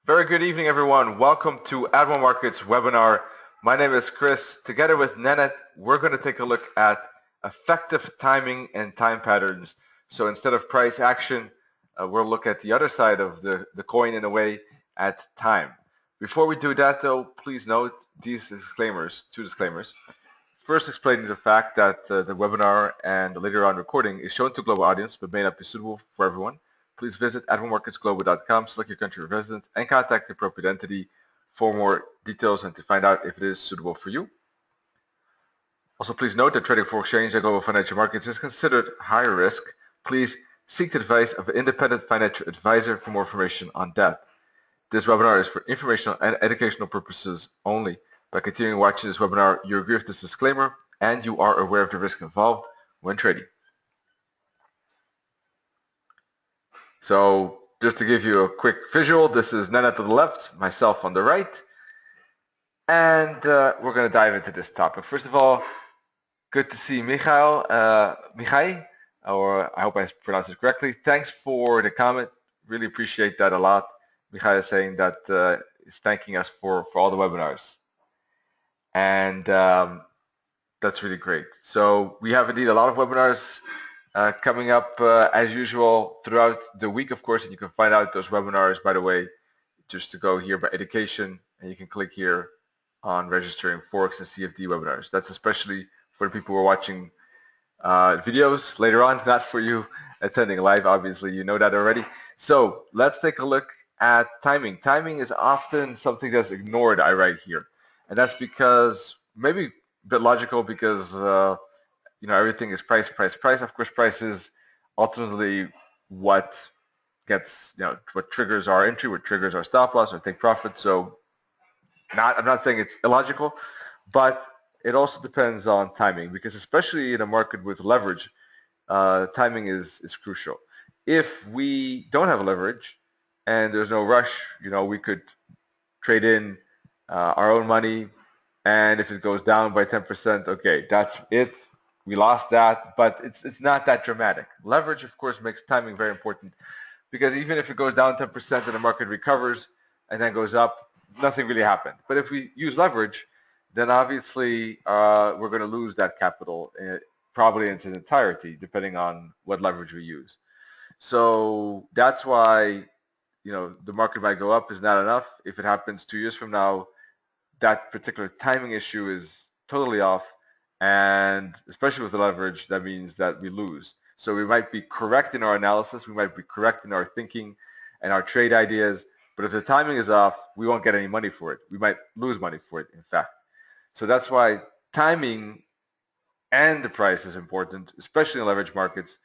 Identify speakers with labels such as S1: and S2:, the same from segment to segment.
S1: Very good evening, everyone. Welcome to Admiral Markets webinar. My name is Chris. Together with Nanette, we're going to take a look at effective timing and time patterns. So instead of price action, we'll look at the other side of the coin in a way at time. Before we do that, though, please note these disclaimers, two disclaimers. First, explaining the fact that the webinar and the later on recording is shown to a global audience but may not be suitable for everyone. Please visit admiralmarketsglobal.com, select your country of residence, and contact the appropriate entity for more details and to find out if it is suitable for you. Also, please note that trading for exchange and global financial markets is considered high risk. Please seek the advice of an independent financial advisor for more information on that. This webinar is for informational and educational purposes only. By continuing watching this webinar, you agree with this disclaimer and you are aware of the risk involved when trading. So just to give you a quick visual, this is Nanette to the left, myself on the right, and we're going to dive into this topic. First of all, good to see Mihai, or I hope I pronounced it correctly. Thanks for the comment. Really appreciate that a lot. Mihai is saying that he's thanking us for all the webinars. And that's really great. So we have indeed a lot of webinars coming up as usual throughout the week, of course, and you can find out those webinars, by the way, just to go here by education, and you can click here on registering Forex and CFD webinars. That's especially for the people who are watching videos later on, not for you attending live, obviously, you know that already. So let's take a look at timing. Timing is often something that's ignored, I write here. And that's because, maybe a bit logical, because everything is price, price, price. Of course, price is ultimately what gets, what triggers our entry, what triggers our stop loss or take profit. So I'm not saying it's illogical, but it also depends on timing, because especially in a market with leverage, timing is crucial. If we don't have leverage and there's no rush, we could trade in our own money, and if it goes down by 10%, okay, that's it. We lost that, but it's not that dramatic. Leverage, of course, makes timing very important, because even if it goes down 10% and the market recovers and then goes up, nothing really happened. But if we use leverage, then obviously we're going to lose that capital, probably in its entirety, depending on what leverage we use. So that's why the market might go up is not enough. If it happens 2 years from now, that particular timing issue is totally off, and especially with the leverage, that means that we lose. So we might be correct in our analysis, we might be correct in our thinking and our trade ideas, but if the timing is off, we won't get any money for it. We might lose money for it, in fact. So that's why timing and the price is important, especially in leverage markets,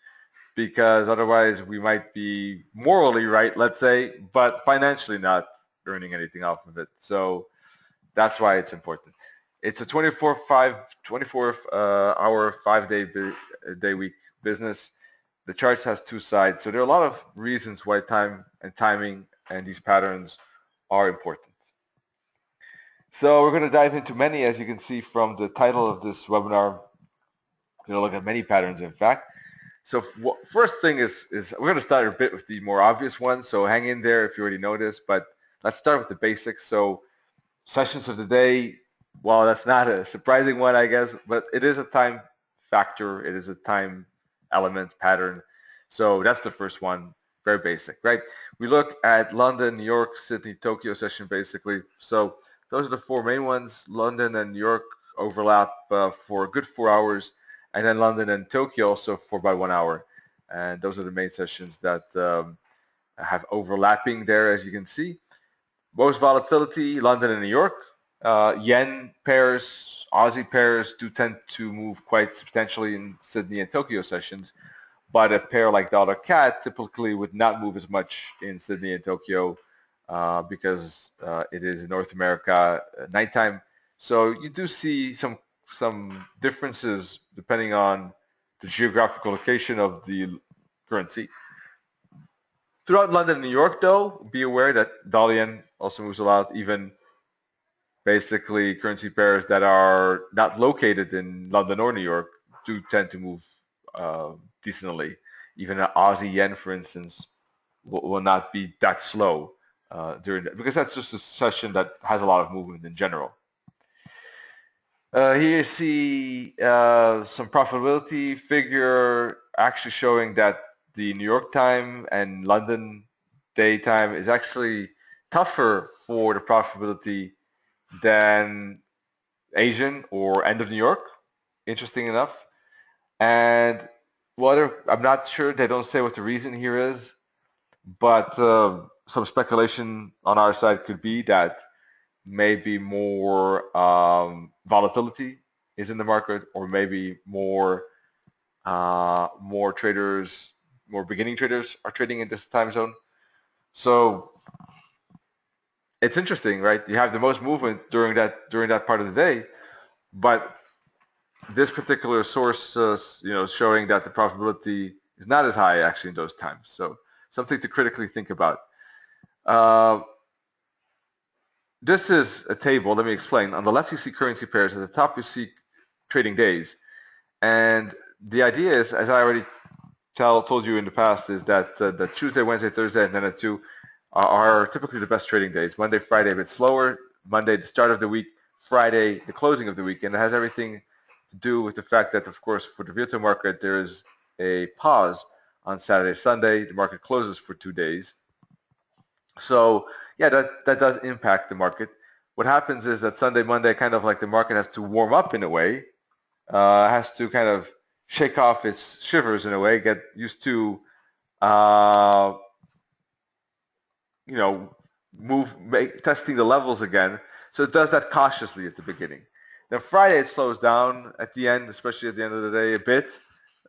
S1: because otherwise we might be morally right, let's say, but financially not earning anything off of it. So that's why it's important. It's a 24-hour, 5-day week business. The charts has two sides. So there are a lot of reasons why time and timing and these patterns are important. So we're going to dive into many, as you can see from the title of this webinar. We're going to look at many patterns, in fact. So first thing is we're going to start a bit with the more obvious ones. So hang in there if you already know this, but let's start with the basics. So sessions of the day, well, that's not a surprising one, I guess, but it is a time factor. It is a time element pattern. So that's the first one, very basic, right? We look at London, New York, Sydney, Tokyo session, basically. So those are the four main ones. London and New York overlap for a good 4 hours, and then London and Tokyo also for about 1 hour. And those are the main sessions that have overlapping there, as you can see. Most volatility, London and New York. Yen pairs, Aussie pairs do tend to move quite substantially in Sydney and Tokyo sessions, but a pair like dollar CAD typically would not move as much in Sydney and Tokyo because it is in North America nighttime. So you do see some differences depending on the geographical location of the currency. Throughout London and New York, though, be aware that dollar yen also moves a lot. Even basically currency pairs that are not located in London or New York do tend to move decently. Even an Aussie yen, for instance, will not be that slow because that's just a session that has a lot of movement in general. Here you see some profitability figure actually showing that the New York time and London daytime is actually tougher for the profitability than Asian or end of New York, interesting enough. And I'm not sure, they don't say what the reason here is, but some speculation on our side could be that maybe more volatility is in the market, or maybe more traders, more beginning traders are trading in this time zone. So it's interesting, right? You have the most movement during that part of the day, but this particular source, showing that the profitability is not as high actually in those times. So something to critically think about. This is a table. Let me explain. On the left, you see currency pairs. At the top, you see trading days. And the idea is, as I already told you in the past, is that that Tuesday, Wednesday, Thursday, and then at 2 are typically the best trading days. Monday, Friday, a bit slower. Monday, the start of the week. Friday, the closing of the week. And it has everything to do with the fact that, of course, for the virtual market, there is a pause on Saturday, Sunday. The market closes for 2 days. So yeah, that does impact the market. What happens is that Sunday, Monday, kind of like the market has to warm up in a way, has to kind of shake off its shivers in a way, get used to, testing the levels again. So it does that cautiously at the beginning. Then Friday it slows down at the end, especially at the end of the day a bit.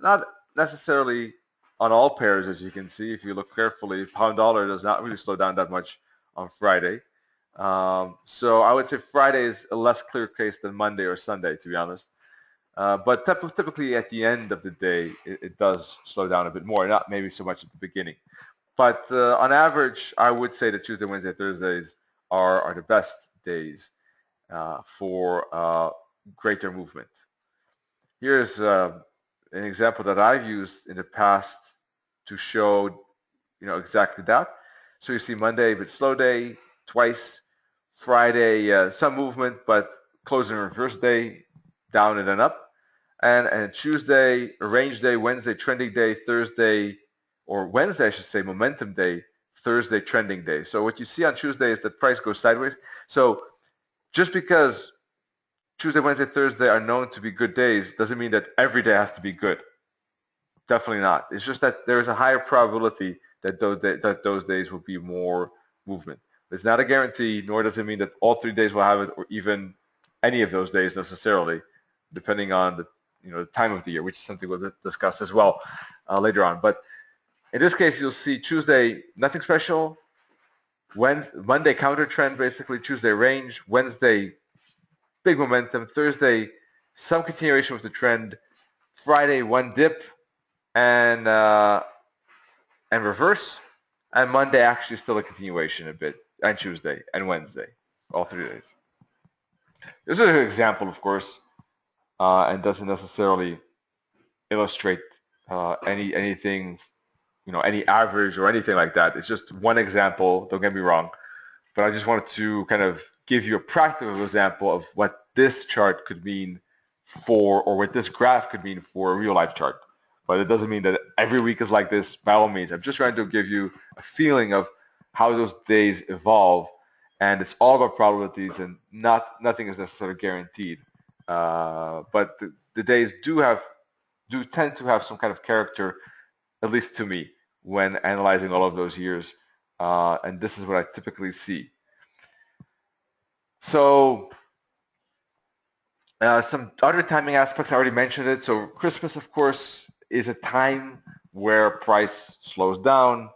S1: Not necessarily on all pairs, as you can see. If you look carefully, pound dollar does not really slow down that much on Friday. So I would say Friday is a less clear case than Monday or Sunday, to be honest. But typically at the end of the day, it does slow down a bit more, not maybe so much at the beginning. But on average, I would say that Tuesday, Wednesday, Thursdays are the best days for greater movement. Here's an example that I've used in the past to show, exactly that. So you see Monday, but slow day twice. Friday, some movement, but closing reverse day, down and then up. And Tuesday, a range day, Wednesday, trending day, Thursday, or Wednesday, I should say, momentum day, Thursday, trending day. So what you see on Tuesday is that price goes sideways. So just because Tuesday, Wednesday, Thursday are known to be good days doesn't mean that every day has to be good. Definitely not. It's just that there is a higher probability that those days will be more movement. It's not a guarantee, nor does it mean that all 3 days will have it, or even any of those days necessarily, depending on the time of the year, which is something we'll discuss as well later on. But in this case, you'll see Tuesday, nothing special. Monday, counter trend, basically. Tuesday, range. Wednesday, big momentum. Thursday, some continuation with the trend. Friday, one dip and reverse. And Monday, actually still a continuation a bit. And Tuesday and Wednesday, all 3 days. This is an example, of course, and doesn't necessarily illustrate anything, any average or anything like that. It's just one example, don't get me wrong, but I just wanted to kind of give you a practical example of what this chart could mean for, or what this graph could mean for a real life chart. But it doesn't mean that every week is like this, by all means. I'm just trying to give you a feeling of how those days evolve, and it's all about probabilities, and nothing is necessarily guaranteed. But the days do tend to have some kind of character, at least to me, when analyzing all of those years, and this is what I typically see. So some other timing aspects, I already mentioned it. So Christmas, of course, is a time where price slows down.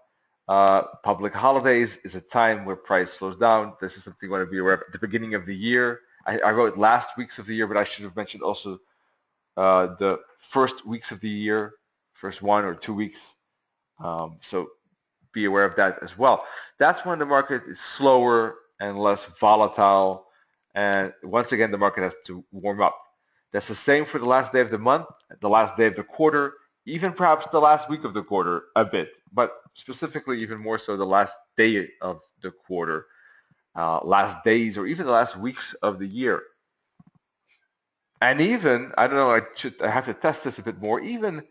S1: Public holidays is a time where price slows down. This is something you want to be aware of at the beginning of the year. I wrote last weeks of the year, but I should have mentioned also the first weeks of the year, first 1 or 2 weeks. So be aware of that as well. That's when the market is slower and less volatile. And once again, the market has to warm up. That's the same for the last day of the month, the last day of the quarter, even perhaps the last week of the quarter a bit. But specifically even more so the last day of the quarter, last days, or even the last weeks of the year. And even, I don't know, I have to test this a bit more, even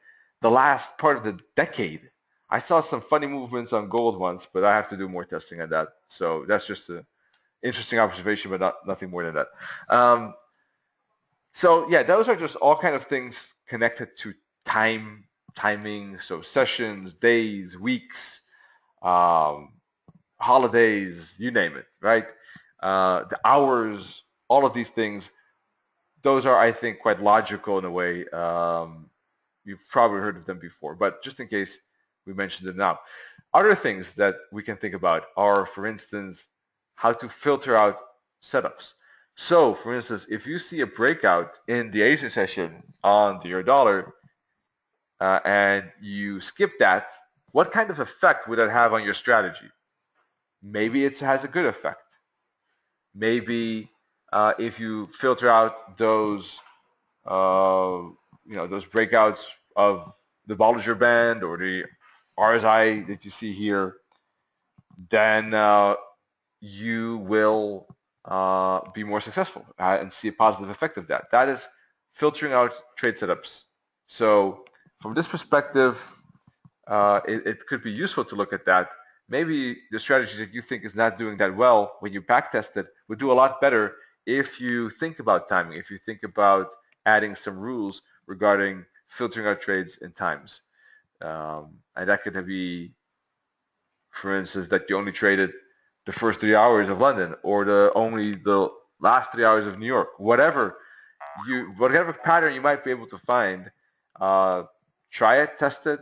S1: the last part of the decade. I saw some funny movements on gold once, but I have to do more testing on that. So that's just an interesting observation, but nothing more than that. So yeah, those are just all kind of things connected to timing, so sessions, days, weeks, um, holidays, you name it, right? The hours, all of these things, those are, I think, quite logical in a way. You've probably heard of them before, but just in case, we mentioned them now. Other things that we can think about are, for instance, how to filter out setups. So, for instance, if you see a breakout in the Asian session on the euro dollar and you skip that, what kind of effect would that have on your strategy? Maybe it has a good effect. Maybe if you filter out those those breakouts of the Bollinger Band or the RSI that you see here, then you will be more successful and see a positive effect of that. That is filtering out trade setups. So from this perspective, it could be useful to look at that. Maybe the strategy that you think is not doing that well when you backtest it would do a lot better if you think about timing, if you think about adding some rules regarding filtering out trades in times. And that could be, for instance, that you only traded the first 3 hours of London or only the last 3 hours of New York. Whatever pattern you might be able to find, try it, test it,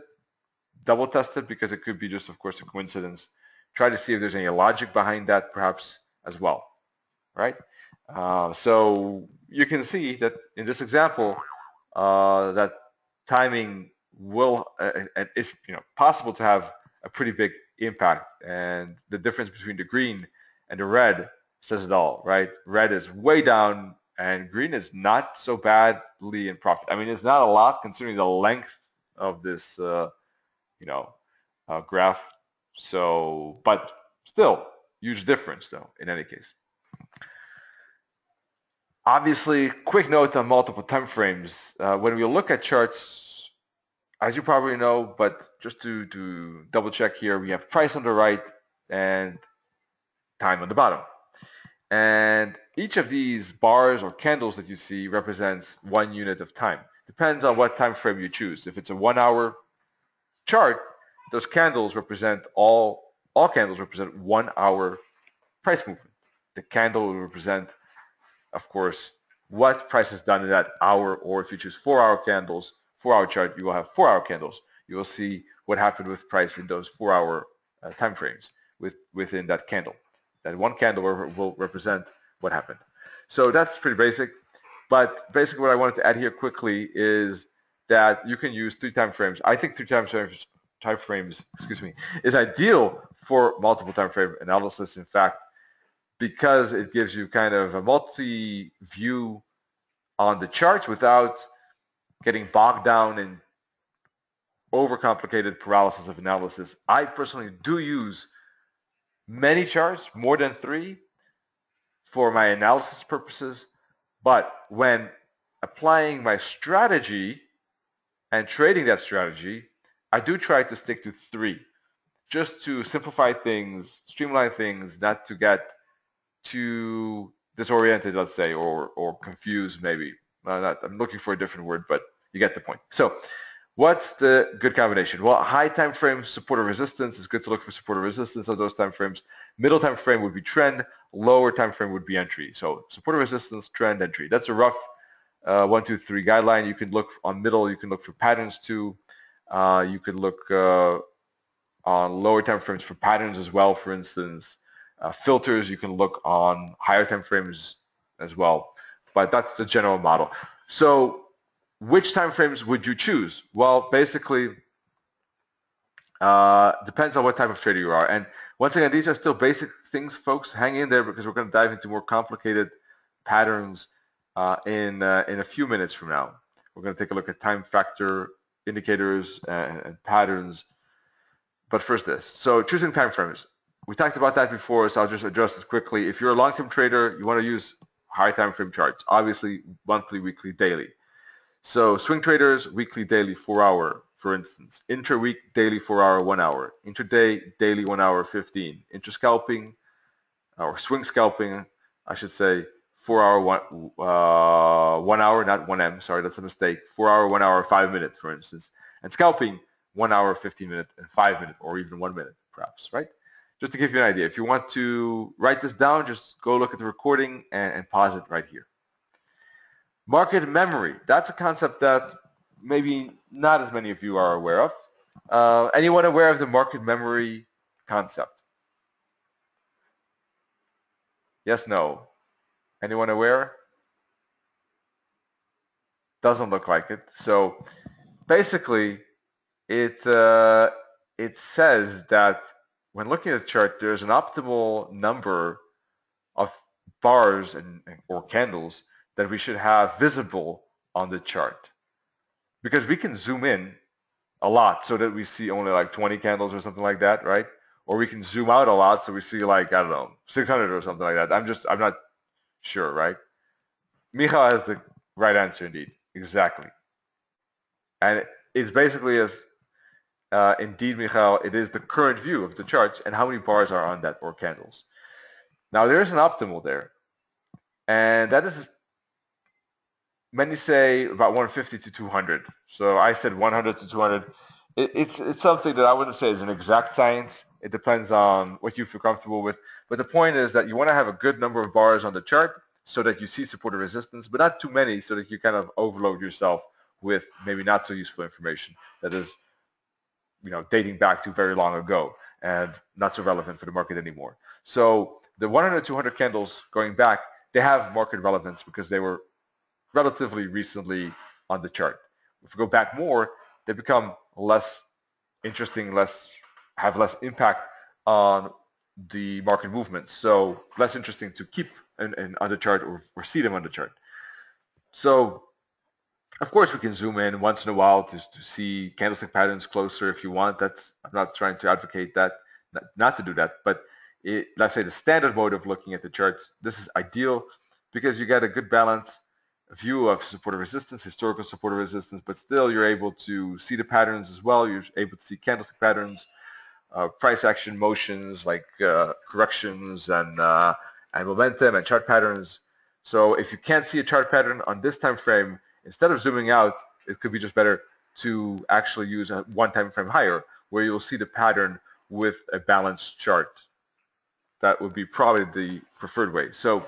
S1: double test it, because it could be just, of course, a coincidence. Try to see if there's any logic behind that, perhaps, as well, right? So you can see that in this example, that timing will it's possible to have a pretty big impact, and the difference between the green and the red says it all, right? Red is way down, and green is not so badly in profit. I mean, it's not a lot considering the length of this graph. So, but still, huge difference though, in any case. Obviously, quick note on multiple time frames. When we look at charts, as you probably know, but just to double check here, we have price on the right and time on the bottom. And each of these bars or candles that you see represents 1 unit of time. Depends on what time frame you choose. If it's a 1 hour chart, those candles represent all candles represent 1 hour price movement. The candle will represent, of course, what price has done in that hour, or if you choose 4-hour candles, 4-hour chart, you will have 4-hour candles. You will see what happened with price in those 4-hour time frames within that candle. That one candle will represent what happened. So that's pretty basic. But basically what I wanted to add here quickly is that you can use 3 time frames. I think 3 time frames, is ideal for multiple time frame analysis, in fact, because it gives you kind of a multi-view on the charts without getting bogged down in overcomplicated paralysis of analysis. I personally do use many charts, more than 3, for my analysis purposes, but when applying my strategy and trading that strategy, I do try to stick to 3, just to simplify things, streamline things, not to get too disoriented, let's say, or confused maybe. I'm looking for a different word, but you get the point. So what's the good combination? Well, high time frame support or resistance is good to look for support or resistance of those time frames. Middle time frame would be trend. Lower time frame would be entry. So support or resistance, trend, entry. That's a rough 1, 2, 3 guideline. You can look on middle. You can look for patterns too. You could look on lower time frames for patterns as well. For instance, filters, you can look on higher time frames as well. But that's the general model. So which time frames would you choose? Well, basically, depends on what type of trader you are. And once again, these are still basic things, folks. Hang in there, because we're going to dive into more complicated patterns in a few minutes from now. We're going to take a look at time factor indicators and patterns But first this. So choosing time frames. We talked about that before, so I'll just address this quickly. If you're a long-term trader, you want to use high time frame charts, obviously monthly, weekly, daily. So swing traders, weekly, daily, 4 hour, for instance. Intra-week, daily, 4 hour, 1 hour. Intraday, daily, 1 hour, 15. Intra-scalping, or swing scalping, I should say, 4 hour, 1 hour, not 1M, sorry, that's a mistake. 4 hour, 1 hour, 5 minutes, for instance. And scalping, 1 hour, 15 minutes, and 5 minutes, or even 1 minute, perhaps, right? Just to give you an idea. If you want to write this down, just go look at the recording and pause it right here. Market memory. That's a concept that maybe not as many of you are aware of. Anyone aware of the market memory concept? Yes, no. Anyone aware? Doesn't look like it. So basically, it says that when looking at the chart, there's an optimal number of bars or candles that we should have visible on the chart, because we can zoom in a lot so that we see only like 20 candles or something like that, right? Or we can zoom out a lot so we see like, I don't know, 600 or something like that. I'm not sure, right? Michal has the right answer indeed. Exactly. And it's basically as, indeed, Michal, it is the current view of the charts and how many bars are on that or candles. Now there is an optimal there. And that is, many say about 150 to 200. So I said 100 to 200. It's something that I wouldn't say is an exact science. It depends on what you feel comfortable with. But the point is that you want to have a good number of bars on the chart so that you see support and resistance, but not too many so that you kind of overload yourself with maybe not so useful information that is, dating back to very long ago and not so relevant for the market anymore. So the 100, 200 candles going back, they have market relevance because they were relatively recently on the chart. If we go back more, they become less interesting, have less impact on the market movements. So less interesting to keep on the chart or see them on the chart. So of course we can zoom in once in a while to see candlestick patterns closer if you want. I'm not trying to advocate that, not to do that, but let's say the standard mode of looking at the charts, this is ideal because you get a good balance view of support and resistance, historical support and resistance, but still you're able to see the patterns as well. You're able to see candlestick patterns, price action motions like corrections and momentum and chart patterns. So if you can't see a chart pattern on this time frame, instead of zooming out, it could be just better to actually use a one time frame higher where you'll see the pattern with a balanced chart. That would be probably the preferred way. So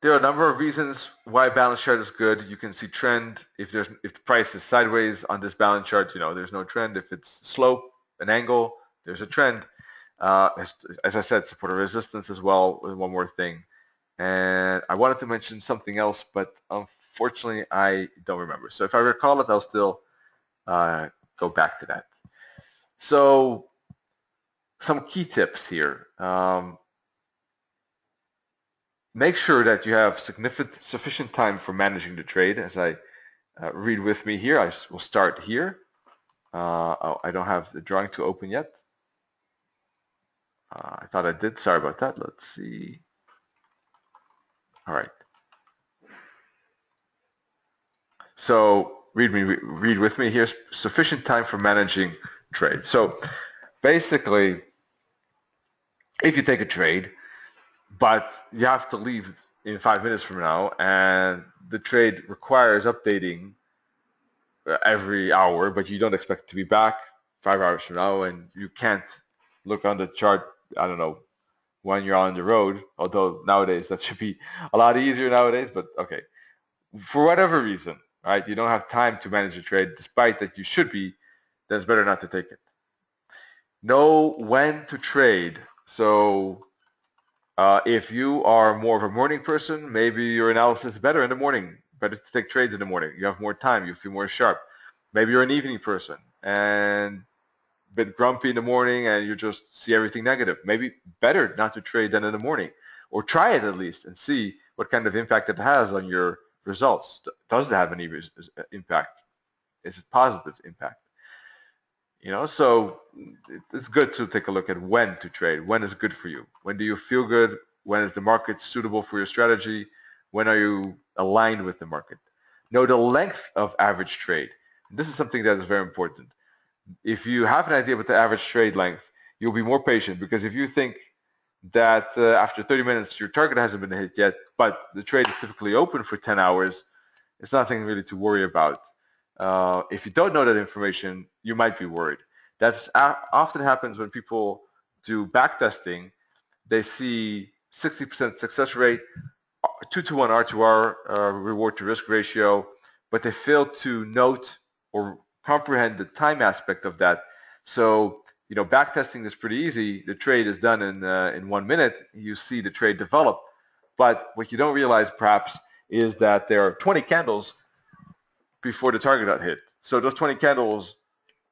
S1: there are a number of reasons why a balance chart is good. You can see trend. If the price is sideways on this balance chart, there's no trend. If it's slope, an angle, there's a trend. As I said, support and resistance as well. One more thing. And I wanted to mention something else, but unfortunately I don't remember. So if I recall it, I'll still go back to that. So some key tips here. Make sure that you have sufficient time for managing the trade. As I read with me here, I will start here. I don't have the drawing to open yet. I thought I did. Sorry about that. Let's see. All right. So read with me here. Sufficient time for managing trade. So basically, if you take a trade, but you have to leave in 5 minutes from now, and the trade requires updating every hour, but you don't expect to be back 5 hours from now, and you can't look on the chart, I don't know, when you're on the road, although nowadays that should be a lot easier nowadays, but okay. For whatever reason, right, you don't have time to manage a trade, despite that you should be, then it's better not to take it. Know when to trade. So if you are more of a morning person, maybe your analysis is better in the morning. Better to take trades in the morning. You have more time. You feel more sharp. Maybe you're an evening person and a bit grumpy in the morning and you just see everything negative. Maybe better not to trade than in the morning. Or try it at least and see what kind of impact it has on your results. Does it have any impact? is it positive impact? So it's good to take a look at when to trade. When is good for you? When do you feel good? When is the market suitable for your strategy? When are you aligned with the market? Know the length of average trade. This is something that is very important. If you have an idea about the average trade length, you'll be more patient, because if you think that after 30 minutes your target hasn't been hit yet, but the trade is typically open for 10 hours, it's nothing really to worry about. If you don't know that information, you might be worried. That often happens when people do backtesting. They see 60% success rate, 2-to-1 R2R, reward to risk ratio, but they fail to note or comprehend the time aspect of that. So, backtesting is pretty easy. The trade is done in 1 minute. You see the trade develop. But what you don't realize perhaps is that there are 20 candles before the target got hit. So those 20 candles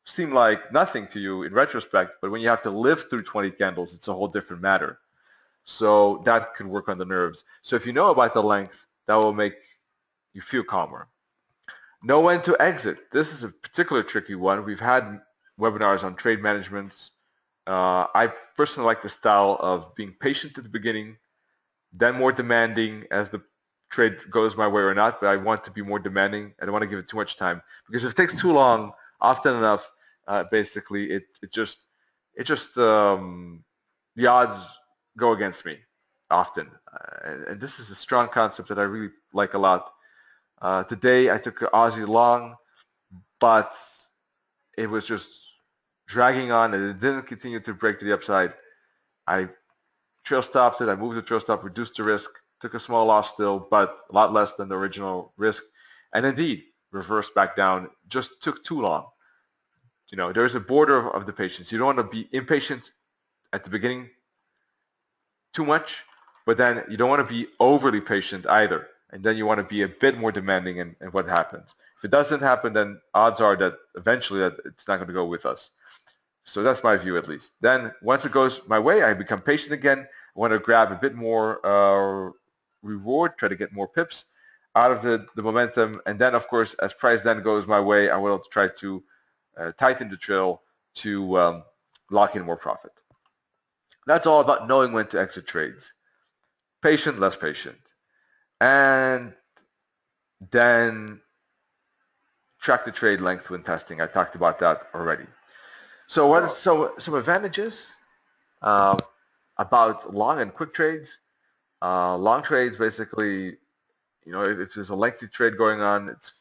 S1: seem like nothing to you in retrospect, but when you have to live through 20 candles, it's a whole different matter. So that can work on the nerves. So if you know about the length, that will make you feel calmer. Know when to exit. This is a particular tricky one. We've had webinars on trade management. I personally like the style of being patient at the beginning, then more demanding as the trade goes my way or not, but I want to be more demanding. I don't want to give it too much time, because if it takes too long, often enough, basically the odds go against me often. And this is a strong concept that I really like a lot. Today I took Aussie long, but it was just dragging on, and it didn't continue to break to the upside. I trail stopped it. I moved the trail stop, reduced the risk, took a small loss still, but a lot less than the original risk, and indeed reversed back down. Just took too long. There's a border of the patience. You don't want to be impatient at the beginning too much, but then you don't want to be overly patient either. And then you want to be a bit more demanding in what happens. If it doesn't happen, then odds are that eventually that it's not going to go with us. So that's my view, at least. Then once it goes my way, I become patient again. I want to grab a bit more reward, try to get more pips out of the momentum. And then, of course, as price then goes my way, I will try to tighten the trail to lock in more profit. That's all about knowing when to exit trades. Patient, less patient. And then track the trade length when testing. I talked about that already. So what are some advantages about long and quick trades? Long trades, basically, if there's a lengthy trade going on, it's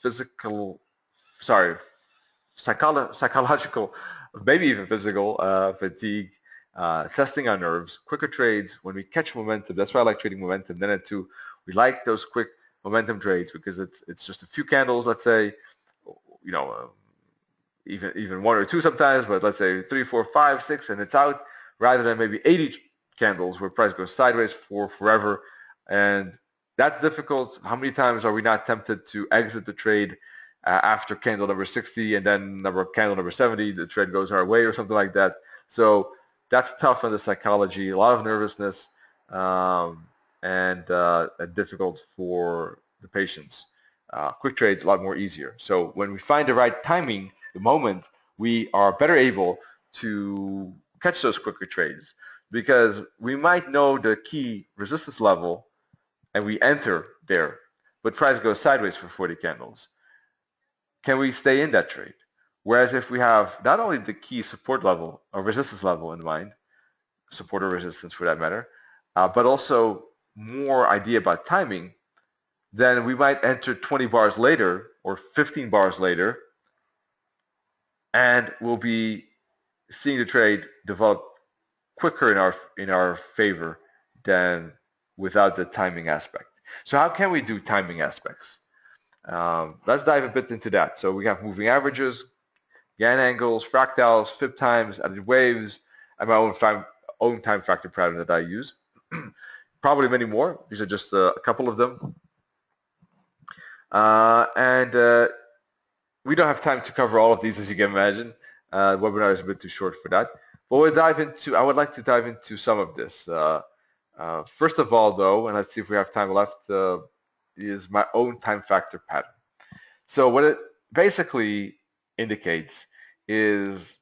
S1: psychological, maybe even physical fatigue, testing our nerves. Quicker trades, when we catch momentum, that's why I like trading momentum. Then at two, we like those quick momentum trades because it's just a few candles, let's say, even one or two sometimes, but let's say 3, 4, 5, 6, and it's out, rather than maybe 80 candles where price goes sideways for forever. And that's difficult. How many times are we not tempted to exit the trade after candle number 60, and then candle number 70, the trade goes our way or something like that? So that's tough on the psychology, a lot of nervousness, and difficult for the patience. Quick trades a lot more easier. So when we find the right timing, the moment, we are better able to catch those quicker trades, because we might know the key resistance level and we enter there, but price goes sideways for 40 candles. Can we stay in that trade? Whereas if we have not only the key support level or resistance level in mind, support or resistance for that matter, but also more idea about timing, then we might enter 20 bars later or 15 bars later, and we'll be seeing the trade develop quicker in our favor than without the timing aspect. So how can we do timing aspects? Let's dive a bit into that. So we have moving averages, Gann angles, fractals, fib times, added waves, and my own time factor pattern that I use. Probably many more. These are just a couple of them. And we don't have time to cover all of these, as you can imagine. The webinar is a bit too short for that. But I would like to dive into some of this. First of all, though, and let's see if we have time left, is my own time factor pattern. So basically, indicates is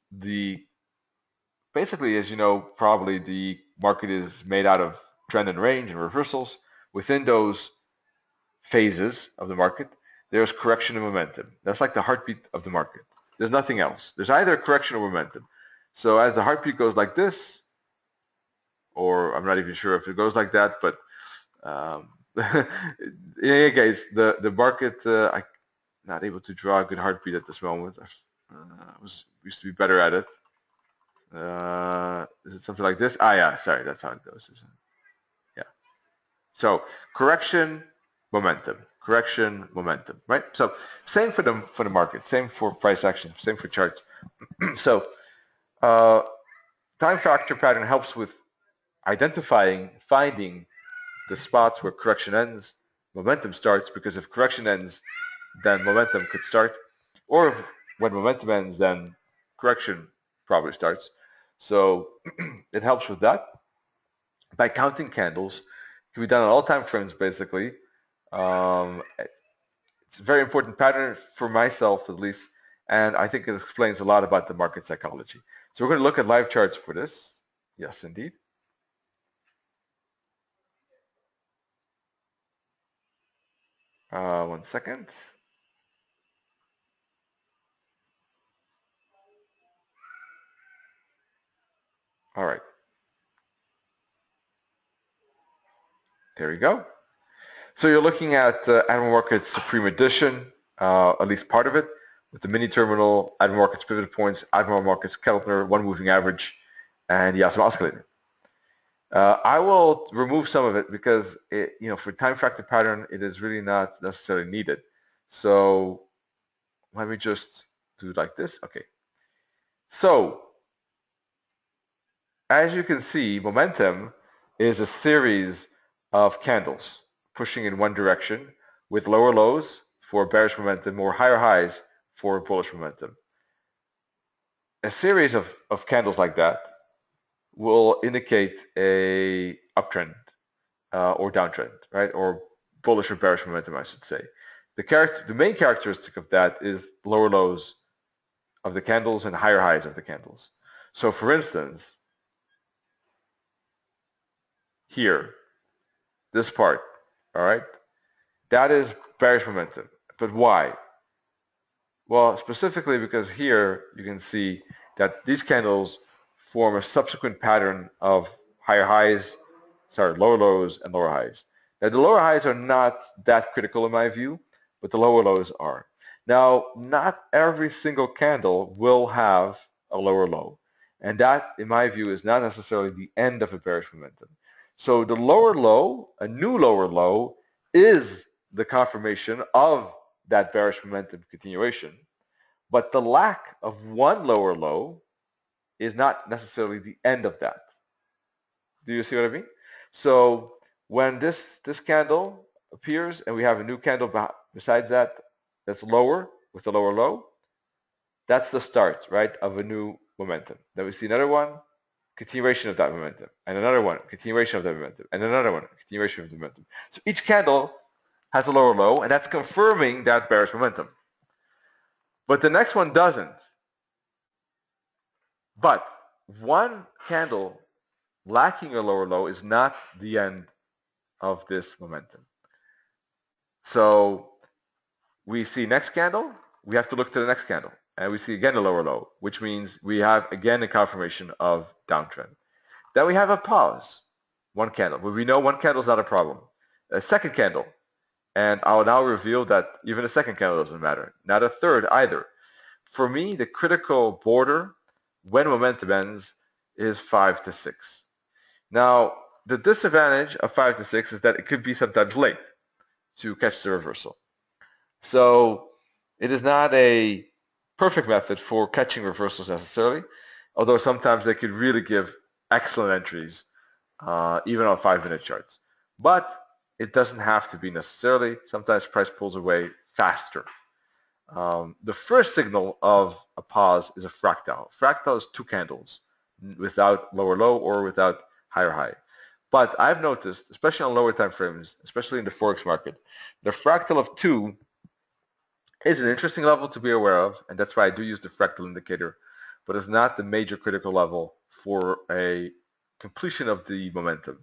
S1: basically, as you know, probably the market is made out of trend and range and reversals. Within those phases of the market, there's correction and momentum. That's like the heartbeat of the market. There's nothing else. There's either correction or momentum. So as the heartbeat goes like this, or I'm not even sure if it goes like that, but in any case, the market, I'm not able to draw a good heartbeat at this moment. Used to be better at it. Is it something like this? Ah, yeah, sorry, that's how it goes. Yeah. So correction, momentum, correction, momentum, right? So same for the market, same for price action, same for charts. So uh, time factor pattern helps with identifying, finding the spots where correction ends, momentum starts, because if correction ends, then momentum could start. Or if, when momentum ends, then correction probably starts. So it helps with that. By counting candles, it can be done on all time frames basically. It's a very important pattern for myself at least, and I think it explains a lot about the market psychology. So we're going to look at live charts for this. Yes, indeed. One second. All right. There we go. So you're looking at Admiral Markets Supreme Edition, at least part of it, with the mini terminal, Admiral Markets pivot points, Admiral Markets Keltner, one moving average, and the Yassam oscillator. I will remove some of it because for time factor pattern, it is really not necessarily needed. So let me just do it like this. Okay. So as you can see, momentum is a series of candles pushing in one direction with lower lows for bearish momentum or higher highs for bullish momentum. A series of candles like that will indicate a uptrend or downtrend, right? Or bullish or bearish momentum, I should say. The main characteristic of that is lower lows of the candles and higher highs of the candles. So for instance, here, this part, all right, that is bearish momentum. But why? Well, specifically because here you can see that these candles form a subsequent pattern of lower lows and lower highs. Now the lower highs are not that critical in my view, but the lower lows are. Now, not every single candle will have a lower low. And that, in my view, is not necessarily the end of a bearish momentum. So the lower low, a new lower low, is the confirmation of that bearish momentum continuation. But the lack of one lower low is not necessarily the end of that. Do you see what I mean? So when this candle appears and we have a new candle besides that that's lower with a lower low, that's the start, right, of a new momentum. Then we see another one, continuation of that momentum, and another one, continuation of that momentum, and another one, continuation of the momentum. So each candle has a lower low, and that's confirming that bearish momentum. But the next one doesn't. But one candle lacking a lower low is not the end of this momentum. So we see next candle, we have to look to the next candle. And we see again a lower low, which means we have again a confirmation of downtrend. Then we have a pause, one candle. But we know one candle is not a problem. A second candle, and I'll now reveal that even a second candle doesn't matter. Not a third either. For me, the critical border when momentum ends is 5 to 6. Now, the disadvantage of 5 to 6 is that it could be sometimes late to catch the reversal. So it is not a perfect method for catching reversals necessarily, although sometimes they could really give excellent entries, even on 5-minute charts. But it doesn't have to be necessarily. Sometimes price pulls away faster. The first signal of a pause is a fractal. Fractal is two candles without lower low or without higher high. But I've noticed, especially on lower time frames, especially in the Forex market, the fractal of two is an interesting level to be aware of, and that's why I do use the fractal indicator, but it's not the major critical level for a completion of the momentum.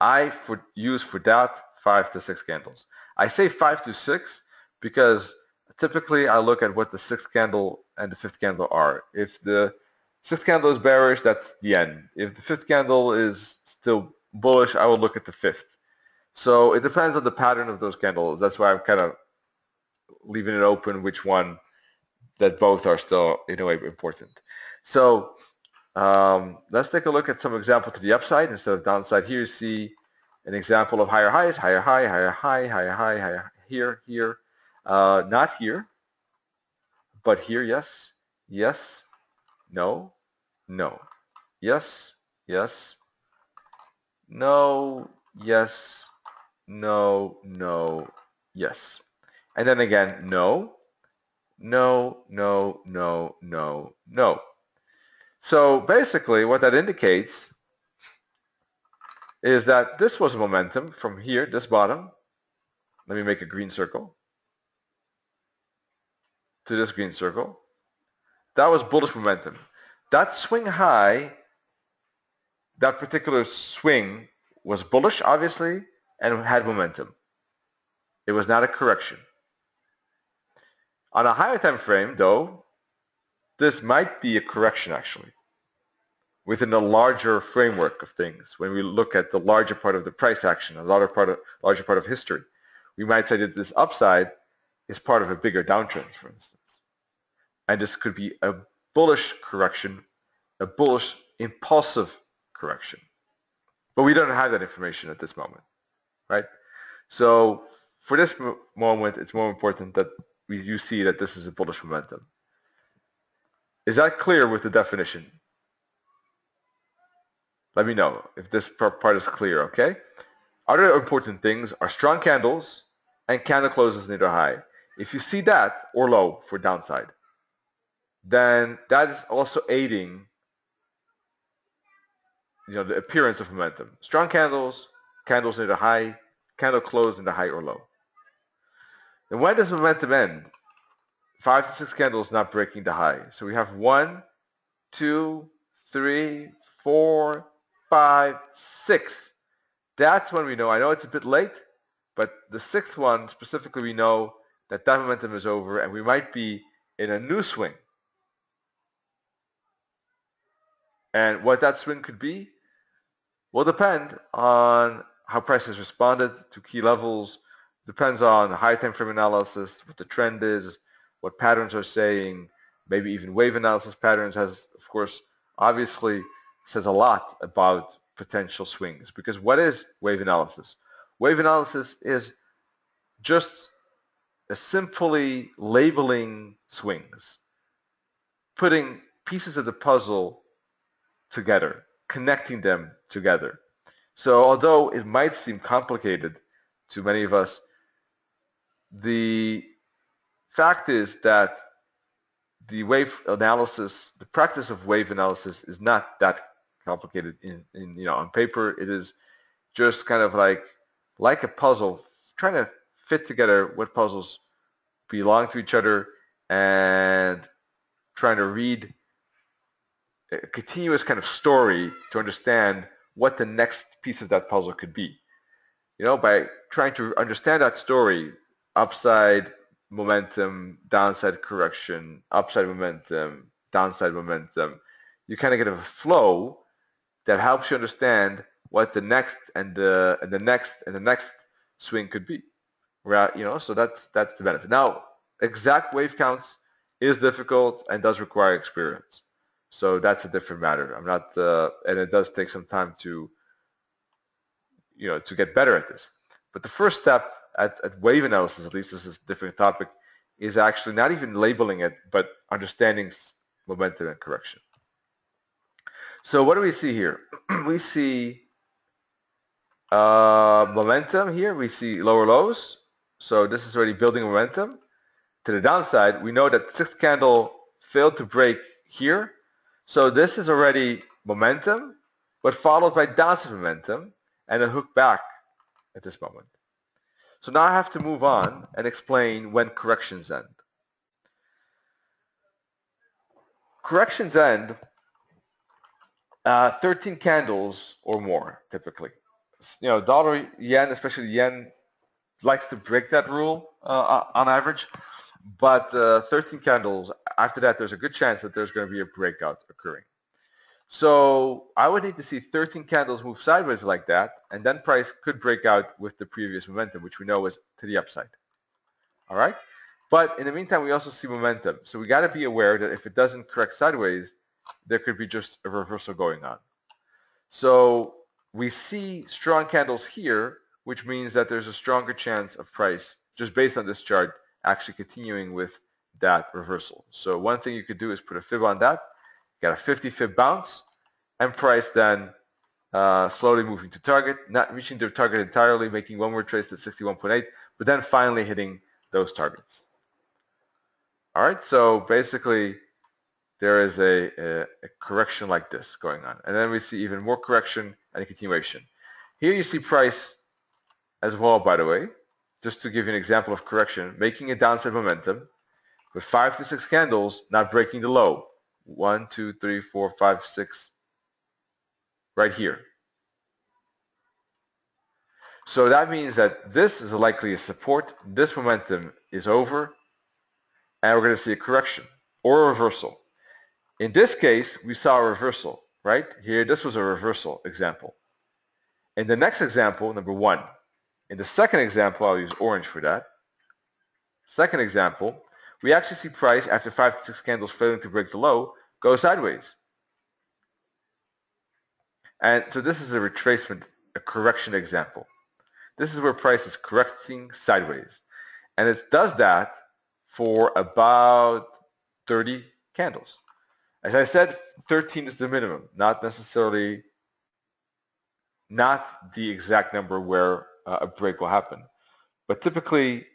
S1: I use for that 5 to 6 candles. I say 5 to 6 because typically I look at what the 6th candle and the 5th candle are. If the 6th candle is bearish, that's the end. If the 5th candle is still bullish, I will look at the 5th. So it depends on the pattern of those candles. That's why I'm kind of leaving it open which one, that both are still in a way important. So let's take a look at some example to the upside instead of downside. Here you see an example of higher highs, higher high, higher high, higher high, higher here, here. Not here, but here, yes, yes, no, no, yes, yes, no, yes, no, no, yes. And then again, no, no, no, no, no, no. So basically what that indicates is that this was momentum from here, this bottom. Let me make a green circle to this green circle. That was bullish momentum. That swing high, that particular swing was bullish, obviously, and had momentum. It was not a correction. On a higher time frame, though, this might be a correction, actually, within the larger framework of things. When we look at the larger part of the price action, a larger part of history, we might say that this upside is part of a bigger downtrend, for instance. And this could be a bullish correction, a bullish impulsive correction. But we don't have that information at this moment, right? So for this moment, it's more important that you see that this is a bullish momentum. Is that clear with the definition? Let me know if this part is clear, okay? Other important things are strong candles and candle closes near the high. If you see that, or low for downside, then that is also aiding the appearance of momentum. Strong candles, candles near the high, candle closed in the high or low. And when does momentum end? 5 to 6 candles not breaking the high. So we have 1, 2, 3, 4, 5, 6. That's when we know. I know it's a bit late, but the 6th one specifically we know that that momentum is over and we might be in a new swing. And what that swing could be will depend on how price has responded to key levels, depends on high time frame analysis, what the trend is, what patterns are saying, maybe even wave analysis patterns has, of course, obviously says a lot about potential swings. Because what is wave analysis? Wave analysis is just simply labeling swings, putting pieces of the puzzle together, connecting them together. So although it might seem complicated to many of us, the fact is that the wave analysis, the practice of wave analysis is not that complicated on paper. It is just kind of like a puzzle, trying to fit together what puzzles belong to each other and trying to read a continuous kind of story to understand what the next piece of that puzzle could be. By trying to understand that story, upside momentum, downside correction, upside momentum, downside momentum, you kind of get a flow that helps you understand what the next and the next and the next swing could be. Right? So that's the benefit. Now, exact wave counts is difficult and does require experience. So that's a different matter. I'm not, and it does take some time to get better at this. But the first step at wave analysis, at least this is a different topic, is actually not even labeling it, but understanding momentum and correction. So what do we see here? We see momentum here. We see lower lows. So this is already building momentum. To the downside, we know that 6th candle failed to break here. So this is already momentum, but followed by downside momentum and a hook back at this moment. So now I have to move on and explain when corrections end. Corrections end 13 candles or more, typically. Dollar yen, especially yen, likes to break that rule on average. But 13 candles, after that, there's a good chance that there's going to be a breakout occurring. So I would need to see 13 candles move sideways like that, and then price could break out with the previous momentum, which we know is to the upside. All right? But in the meantime, we also see momentum. So we got to be aware that if it doesn't correct sideways, there could be just a reversal going on. So we see strong candles here, which means that there's a stronger chance of price, just based on this chart, actually continuing with that reversal. So one thing you could do is put a fib on that, get a 50 fib bounce, and price then slowly moving to target, not reaching their target entirely, making one more trace to 61.8, but then finally hitting those targets. All right, so basically there is a correction like this going on. And then we see even more correction and a continuation. Here you see price as well, by the way, just to give you an example of correction, making a downside momentum with 5 to 6 candles, not breaking the low. 1, 2, 3, 4, 5, 6, right here. So that means that this is likely a support, this momentum is over, and we're going to see a correction or a reversal. In this case, we saw a reversal, right? Here, this was a reversal example. In the next example, number 1, in the second example, I'll use orange for that. Second example, we actually see price after 5 to 6 candles failing to break the low, go sideways. And so this is a retracement, a correction example. This is where price is correcting sideways. And it does that for about 30 candles. As I said, 13 is the minimum, not necessarily, not the exact number where a break will happen. But typically,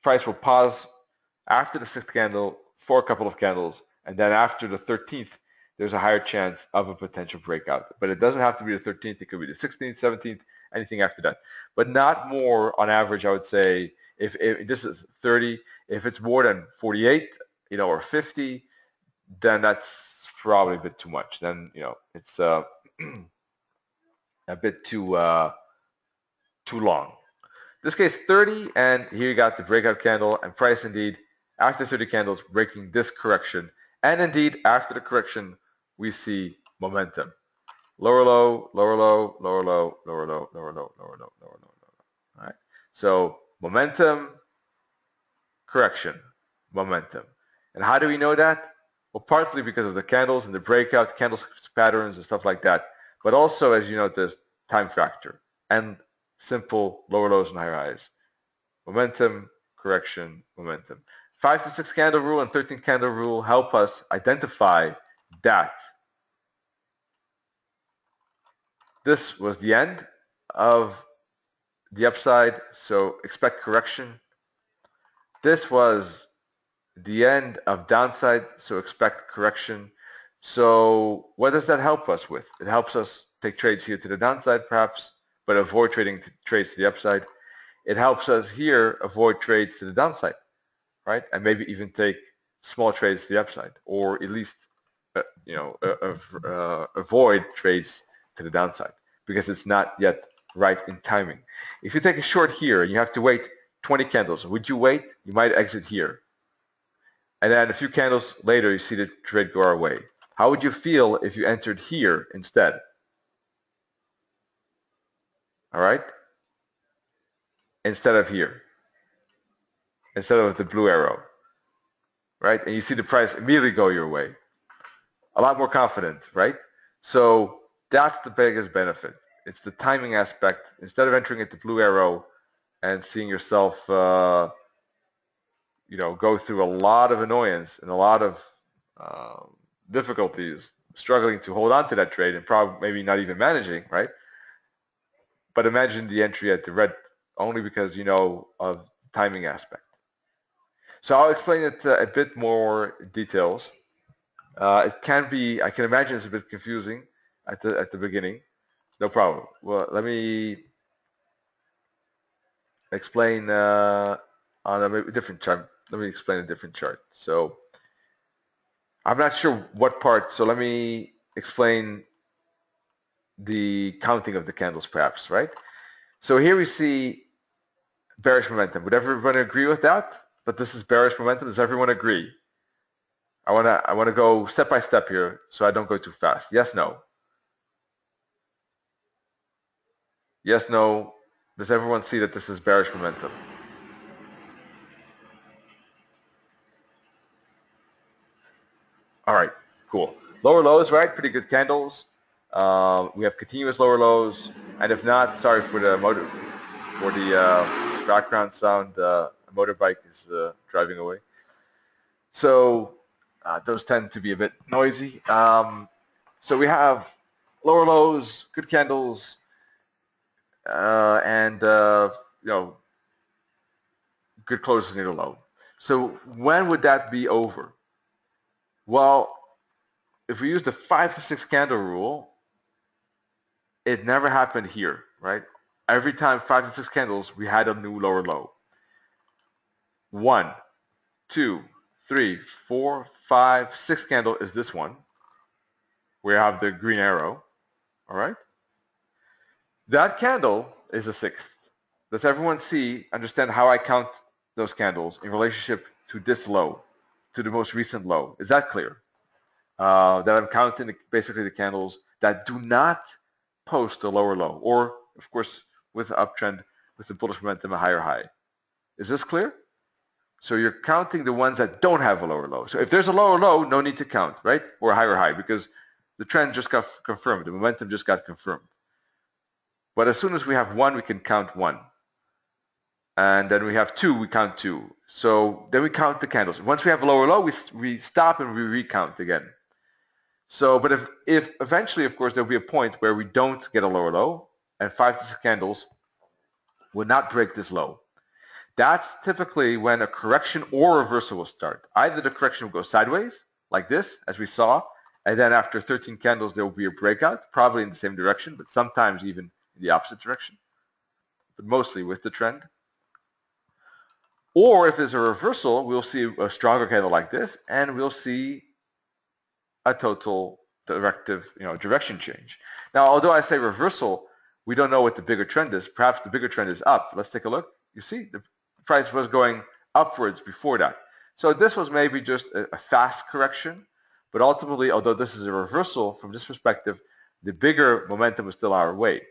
S1: price will pause after the 6th candle for a couple of candles, and then after the 13th, there's a higher chance of a potential breakout. But it doesn't have to be the 13th. It could be the 16th, 17th, anything after that. But not more, on average, I would say, if this is 30, if it's more than 48, or 50, then that's probably a bit too much. Then, it's a bit too long. In this case, 30, and here you got the breakout candle, and price indeed, after 30 candles, breaking this correction. And indeed, after the correction, we see momentum. Lower low, lower low, lower low, lower low, lower low, lower low, lower low, lower low. All right. So momentum, correction, momentum. And how do we know that? Well, partly because of the candles and the breakout, candles patterns and stuff like that. But also, as you notice, time factor and simple lower lows and higher highs. Momentum, correction, momentum. 5 to 6 candle rule and 13 candle rule help us identify that this was the end of the upside, so expect correction. This was the end of downside, so expect correction. So what does that help us with? It helps us take trades here to the downside perhaps, but avoid trading trades to the upside. It helps us here avoid trades to the downside, right? And maybe even take small trades to the upside, or at least avoid trades to the downside because it's not yet right in timing. If you take a short here and you have to wait 20 candles, would you wait? You might exit here. And then a few candles later, you see the trade go our way. How would you feel if you entered here instead? All right? Instead of here. Instead of the blue arrow. Right? And you see the price immediately go your way. A lot more confident, right? So that's the biggest benefit. It's the timing aspect. Instead of entering at the blue arrow and seeing yourself, go through a lot of annoyance and a lot of difficulties, struggling to hold on to that trade and probably maybe not even managing, right? But imagine the entry at the red only because you know of the timing aspect. So I'll explain it a bit more details. It can be, I can imagine it's a bit confusing at the beginning. No problem. Well, let me explain on a different chart. Let me explain a different chart. So I'm not sure what part, so let me explain the counting of the candles perhaps, right? So here we see bearish momentum. Would everyone agree with that? But this is bearish momentum. Does everyone agree? I wanna go step by step here so I don't go too fast. Yes, no. Yes, no. Does everyone see that this is bearish momentum? All right, cool. Lower lows, right? Pretty good candles. We have continuous lower lows, and if not, sorry for the background sound. A motorbike is driving away. So those tend to be a bit noisy. So we have lower lows, good candles, and you know, good closes near the low. So when would that be over? Well, if we use the 5 to 6 candle rule, it never happened here, right? Every time 5 to 6 candles, we had a new lower low. 1, 2, 3, 4, 5, 6 candle is this one. We have the green arrow, all right? That candle is a sixth. Does everyone understand how I count those candles in relationship to this low, to the most recent low? Is that clear? That I'm counting basically the candles that do not post a lower low, or of course with the uptrend, with the bullish momentum, a higher high. Is this clear? So you're counting the ones that don't have a lower low. So if there's a lower low, no need to count, right? Or a higher high, because the trend just got confirmed. The momentum just got confirmed. But as soon as we have one, we can count one. And then we have two, we count two. So then we count the candles. Once we have a lower low, we stop and we recount again. So, but if eventually, of course, there'll be a point where we don't get a lower low, and 5 to 6 candles will not break this low. That's typically when a correction or reversal will start. Either the correction will go sideways, like this, as we saw, and then after 13 candles, there will be a breakout, probably in the same direction, but sometimes even in the opposite direction, but mostly with the trend. Or if there's a reversal, we'll see a stronger candle like this, and we'll see a total direction change. Now, although I say reversal, we don't know what the bigger trend is. Perhaps the bigger trend is up. Let's take a look. You see, the price was going upwards before that. So this was maybe just a fast correction, but ultimately, although this is a reversal from this perspective, the bigger momentum is still our way.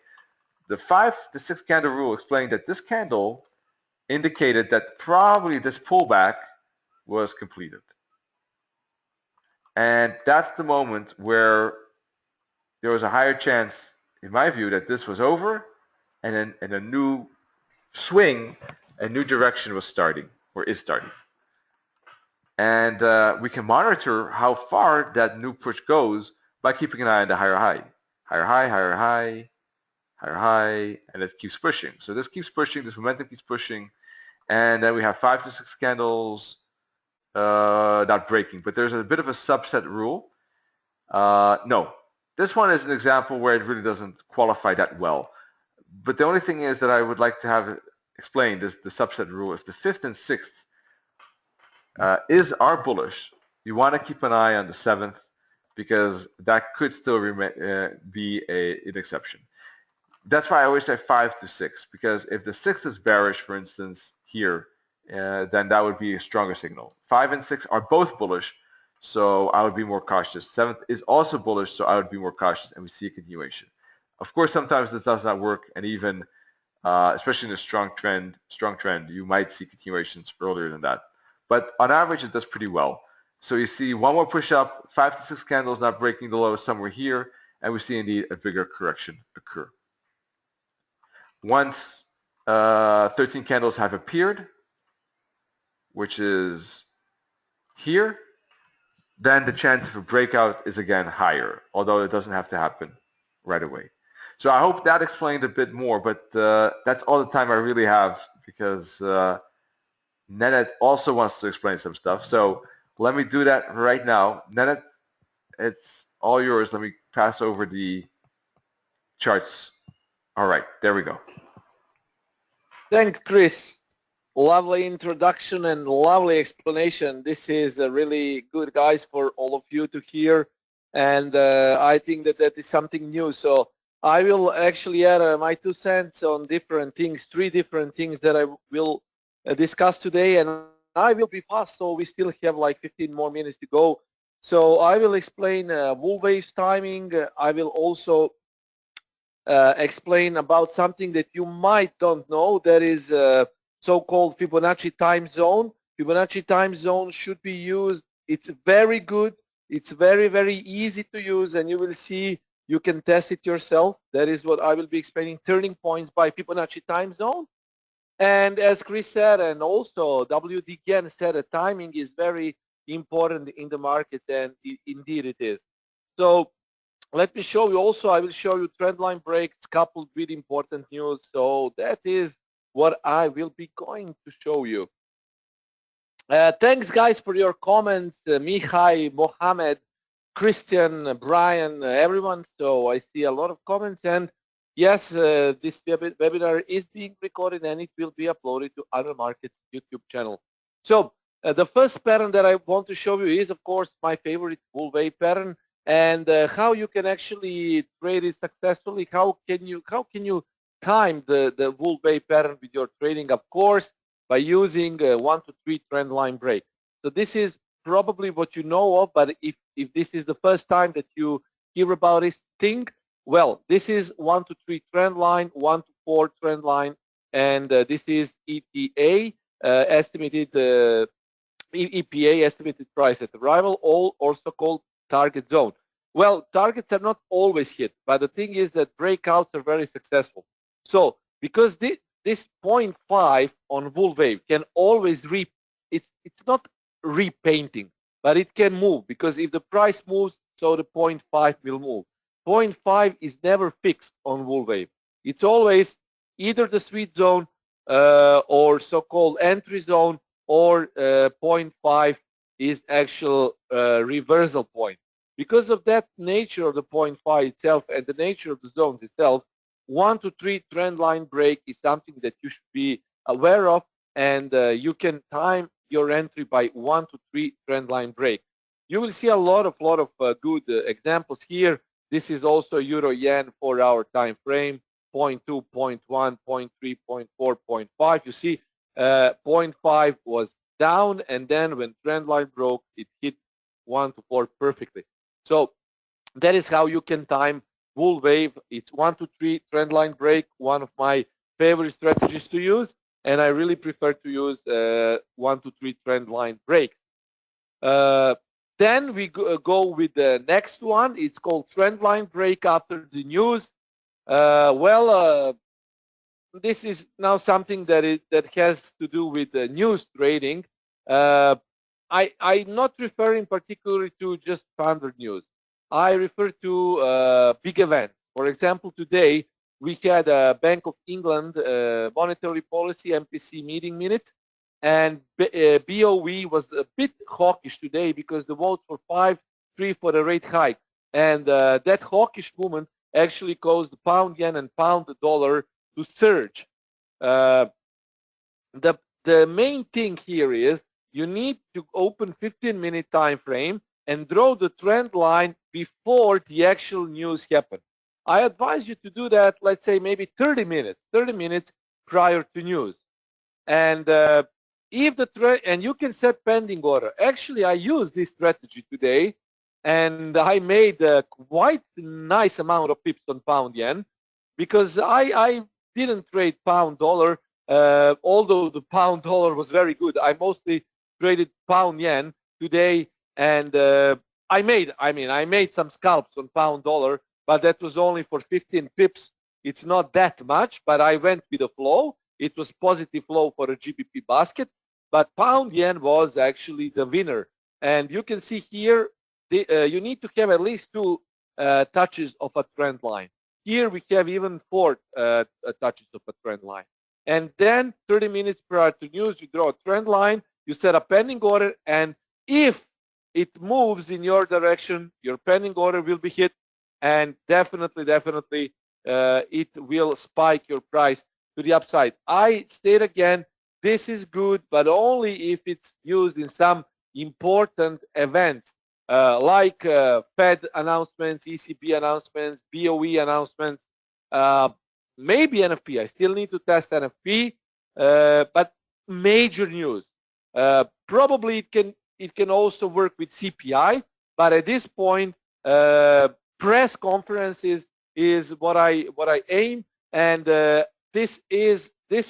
S1: The 5 to 6 candle rule explained that this candle indicated that probably this pullback was completed. And that's the moment where there was a higher chance, in my view, that this was over and then a new swing, a new direction was starting or is starting. And we can monitor how far that new push goes by keeping an eye on the higher high. Higher high, higher high, higher high, and it keeps pushing. So this keeps pushing, this momentum keeps pushing, and then we have 5 to 6 candles not breaking. But there's a bit of a subset rule. No, this one is an example where it really doesn't qualify that well. But the only thing is that I would like to have explained is the subset rule. If the 5th and 6th are bullish, you want to keep an eye on the 7th because that could still be an exception. That's why I always say 5 to 6, because if the 6th is bearish, for instance, here, then that would be a stronger signal. 5 and 6 are both bullish, so I would be more cautious. 7th is also bullish, so I would be more cautious, and we see a continuation. Of course, sometimes this does not work, and even, especially in a strong trend, you might see continuations earlier than that. But on average, it does pretty well. So you see one more push up, 5 to 6 candles not breaking the low somewhere here, and we see indeed a bigger correction occur. Once 13 candles have appeared, which is here, then the chance of a breakout is again higher, although it doesn't have to happen right away. So I hope that explained a bit more, but that's all the time I really have because Nenet also wants to explain some stuff. So let me do that right now. Nenet, it's all yours. Let me pass over the charts. All right, there we go.
S2: Thanks, Chris. Lovely introduction and lovely explanation. This is really good, guys, for all of you to hear. And I think that that is something new. So I will actually add my 2 cents on different things, 3 different things that I will discuss today. And I will be fast, so we still have like 15 more minutes to go. So I will explain wool waves timing. I will also explain about something that you might don't know. That is so-called Fibonacci time zone. Fibonacci time zone should be used. It's very good. It's very, very easy to use, and you will see you can test it yourself. That is what I will be explaining, turning points by Fibonacci time zone. And as Chris said, and also WD again said, that timing is very important in the markets, and indeed it is. So let me show you also, I will show you trend line breaks coupled with important news. So that is what I will be going to show you. Thanks guys for your comments, Mihai, Mohammed, Christian, Brian, everyone. So I see a lot of comments, and yes, this webinar is being recorded and it will be uploaded to Other Markets YouTube channel. So the first pattern that I want to show you is, of course, my favorite bull wave pattern, and how you can actually trade it successfully. How can you time the bull wave pattern with your trading? Of course, by using 1 to 3 trend line break. So this is probably what you know of, but if this is the first time that you hear about this thing, well, this is 1 to 3 trend line, 1 to 4 trend line, and this is ETA, estimated EPA, estimated price at arrival, all also called target zone. Well, targets are not always hit, but the thing is that breakouts are very successful. So because this 0.5 on bull wave can always it's not repainting, but it can move, because if the price moves, so the 0.5 will move. 0.5 is never fixed on bull wave. It's always either the sweet zone or so-called entry zone, or 0.5 is actual reversal point. Because of that nature of the 0.5 itself and the nature of the zones itself, 1 to 3 trend line break is something that you should be aware of, and you can time your entry by 1 to 3 trend line break. You will see a lot of good examples here. This is also Euro Yen 4-hour time frame, 0.2, 0.1, 0.3, 0.4, 0.5. You see 0.5 was down, and then when trend line broke, it hit 1 to 4 perfectly. So that is how you can time bull wave. It's 1 to 3 trend line break, one of my favorite strategies to use, and I really prefer to use 1 to 3 trend line breaks. Then we go with the next one. It's called trend line break after the news. This is now something that has to do with news trading. I'm not referring particularly to just standard news. I refer to big events. For example, today we had a Bank of England monetary policy MPC meeting minutes, and BOE was a bit hawkish today because the votes were 5-3 for the rate hike, and that hawkish movement actually caused the pound yen and pound dollar to surge. Uh, the main thing here is you need to open 15-minute time frame and draw the trend line before the actual news happen. I advise you to do that, let's say maybe 30 minutes prior to news. And if the trend, and you can set pending order. Actually, I used this strategy today, and I made a quite nice amount of pips on pound yen, because I didn't trade pound dollar, although the pound dollar was very good. I mostly traded pound yen today, and I made some scalps on pound dollar, but that was only for 15 pips. It's not that much, but I went with the flow. It was positive flow for a GBP basket, but pound yen was actually the winner. And you can see here, you need to have at least 2 touches of a trend line. Here we have even 4 touches of a trend line. And then 30 minutes prior to news, you draw a trend line, you set a pending order, and if it moves in your direction, your pending order will be hit, and definitely it will spike your price to the upside. I state again, this is good, but only if it's used in some important events like Fed announcements, ECB announcements, BOE announcements, maybe NFP. I still need to test NFP, but major news. Probably it can also work with CPI, but at this point, press conferences is what I aim, and this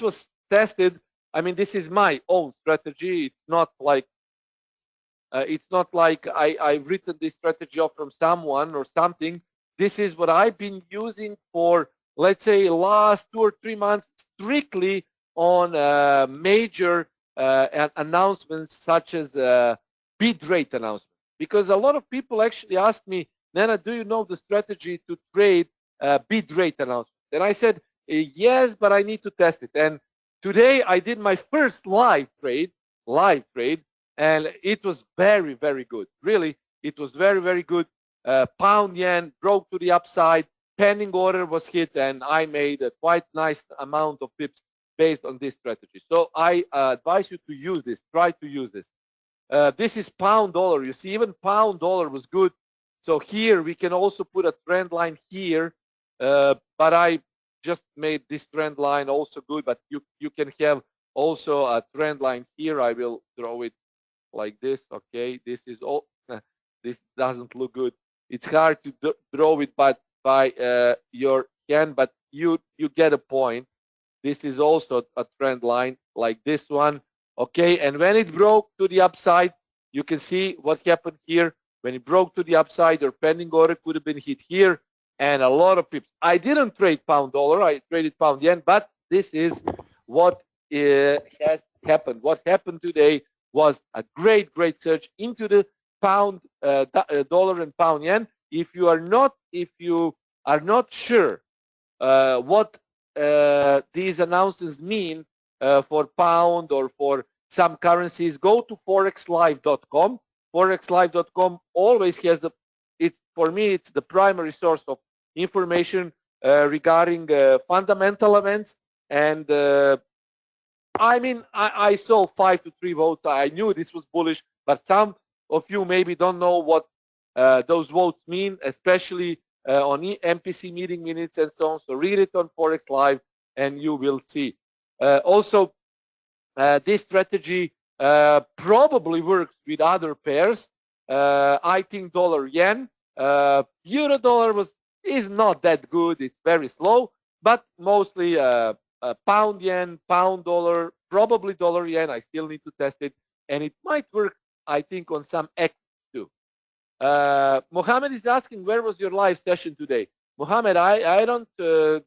S2: was tested. I mean, this is my own strategy. It's not like I've written this strategy off from someone or something. This is what I've been using for, let's say, last 2 or 3 months, strictly on major announcements such as bid rate announcements. Because a lot of people actually ask me, Nana, do you know the strategy to trade bid rate announcements? And I said, yes, but I need to test it. And today I did my first live trade, and it was very, very good. Really, it was very, very good. Pound yen broke to the upside, pending order was hit, and I made a quite nice amount of pips based on this strategy. So I advise you to use this. Try to use this. This is pound dollar. You see, even pound dollar was good. So here we can also put a trend line here, but I just made this trend line also good. But you can have also a trend line here. I will draw it like this. Okay, this is all. This doesn't look good. It's hard to draw it by your hand, but you get a point. This is also a trend line like this one. Okay, and when it broke to the upside, you can see what happened here. When it broke to the upside, your pending order could have been hit here, and a lot of pips. I didn't trade pound dollar. I traded pound yen, but this is what has happened. What happened today was a great surge into the pound dollar and pound yen. If you are not sure what these announcements mean for pound or for some currencies, go to forexlive.com. Forexlive.com always has for me it's the primary source of information regarding fundamental events. And I mean, I saw 5 to 3 votes. I knew this was bullish, but some of you maybe don't know what those votes mean, especially on MPC meeting minutes and so on. So read it on Forex Live and you will see. Also, this strategy probably works with other pairs. I think dollar yen, euro dollar is not that good. It's very slow, but mostly pound yen, pound dollar, probably dollar yen. I still need to test it, and it might work, I think, on some X too. Mohammed is asking, where was your live session today? Mohammed, I don't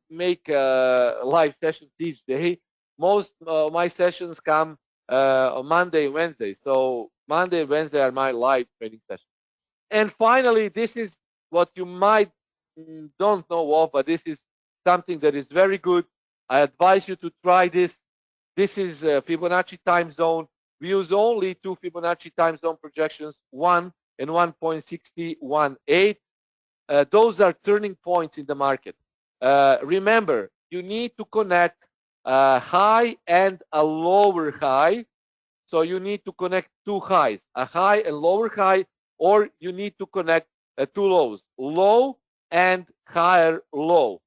S2: make live sessions each day. Most of my sessions come on Monday and Wednesday. So Monday and Wednesday are my live trading sessions. And finally, this is what you might don't know of, but this is something that is very good. I advise you to try this. This is Fibonacci time zone. We use only 2 Fibonacci time zone projections, 1 and 1.618. Those are turning points in the market. Remember, you need to connect a high and a lower high. So you need to connect 2 highs, a high and lower high, or you need to connect 2 lows, low and higher low.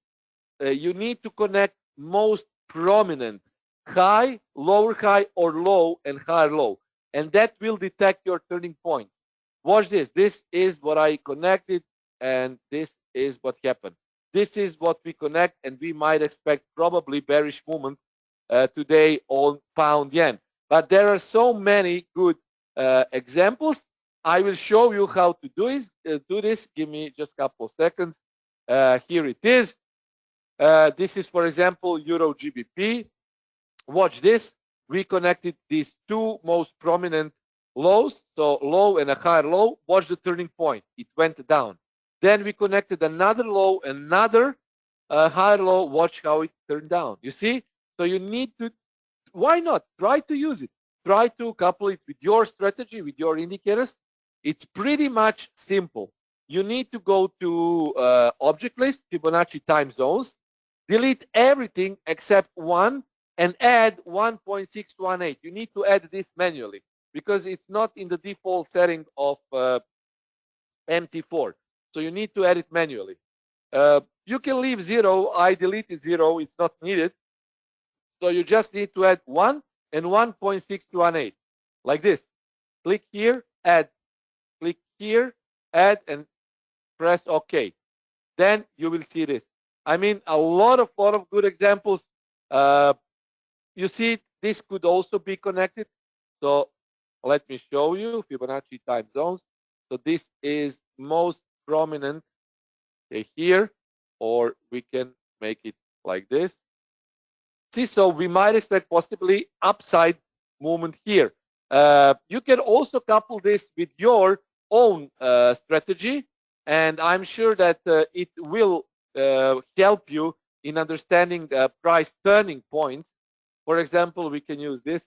S2: You need to connect most prominent high, lower high, or low and higher low. And that will detect your turning points. Watch this. This is what I connected, and this is what happened. This is what we connect, and we might expect probably bearish movement today on pound yen. But there are so many good examples. I will show you how to do this. Give me just a couple of seconds. Here it is. This is, for example, Euro GBP. Watch this. We connected these 2 most prominent lows, so low and a higher low. Watch the turning point. It went down. Then we connected another low, another higher low. Watch how it turned down. You see? So you need to, why not? Try to use it. Try to couple it with your strategy, with your indicators. It's pretty much simple. You need to go to object list, Fibonacci time zones. delete everything except one and add 1.618. You need to add this manually because it's not in the default setting of MT4. So you need to add it manually. You can leave 0. I deleted 0. It's not needed. So you just need to add 1 and 1.618 like this. Click here, add. Click here, add, and press OK. Then you will see this. I mean, a lot of good examples. You see, this could also be connected. So let me show you Fibonacci time zones. So this is most prominent here, or we can make it like this. See, so we might expect possibly upside movement here. You can also couple this with your own strategy, and I'm sure that it will help you in understanding price turning points. For example, we can use this.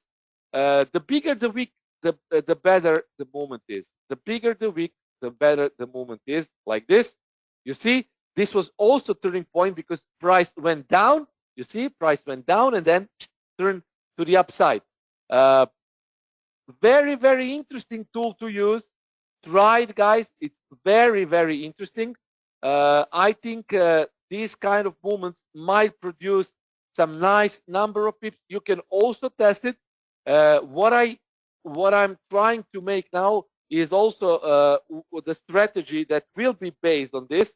S2: The bigger the wick, the better the movement is. The bigger the wick, the better the movement is, like this. You see, this was also turning point because price went down. You see, price went down and then turned to the upside. Very, very interesting tool to use. Try it, guys. It's very, very interesting. I think these kind of movements might produce some nice number of pips. You can also test it. What I'm trying to make now is also the strategy that will be based on this.